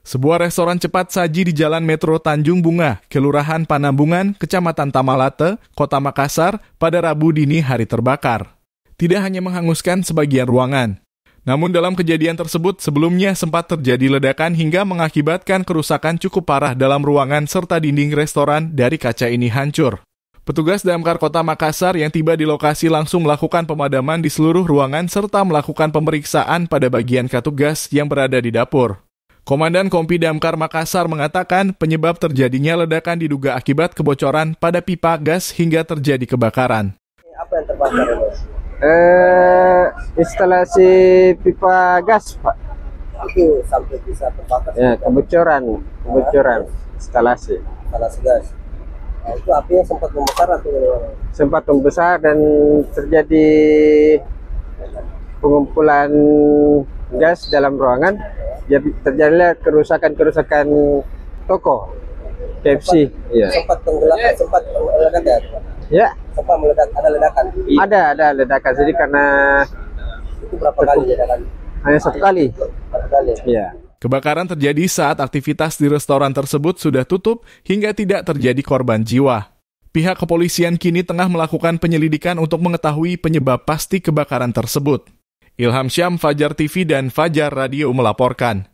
Sebuah restoran cepat saji di Jalan Metro Tanjung Bunga, Kelurahan Panambungan, Kecamatan Tamalate, Kota Makassar, pada Rabu dini hari terbakar. Tidak hanya menghanguskan sebagian ruangan, namun dalam kejadian tersebut sebelumnya sempat terjadi ledakan hingga mengakibatkan kerusakan cukup parah dalam ruangan serta dinding restoran dari kaca ini hancur. Petugas Damkar Kota Makassar yang tiba di lokasi langsung melakukan pemadaman di seluruh ruangan serta melakukan pemeriksaan pada bagian katup gas yang berada di dapur. Komandan Kompi Damkar Makassar mengatakan penyebab terjadinya ledakan diduga akibat kebocoran pada pipa gas hingga terjadi kebakaran. Apa yang terbakar, Bos? Instalasi pipa gas, Pak. Itu sampai bisa terbakar. Ya, kebocoran instalasi gas. Nah, itu apinya sempat membesar atau gimana? Sempat membesar dan terjadi pengumpulan gas dalam ruangan. Jadi terjadilah kerusakan toko KFC. Sempat tenggelam, sempat meledak ya? Ya. Sempat meledak, ada ledakan? Ada ledakan. Jadi karena itu berapa kali ledakan? Hanya satu kali. Satu kali? Iya. Kebakaran terjadi saat aktivitas di restoran tersebut sudah tutup hingga tidak terjadi korban jiwa. Pihak kepolisian kini tengah melakukan penyelidikan untuk mengetahui penyebab pasti kebakaran tersebut. Ilham Syam, Fajar TV dan Fajar Radio melaporkan.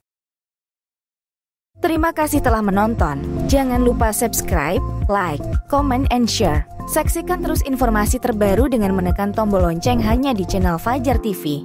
Terima kasih telah menonton. Jangan lupa subscribe, like, comment, and share. Saksikan terus informasi terbaru dengan menekan tombol lonceng hanya di channel Fajar TV.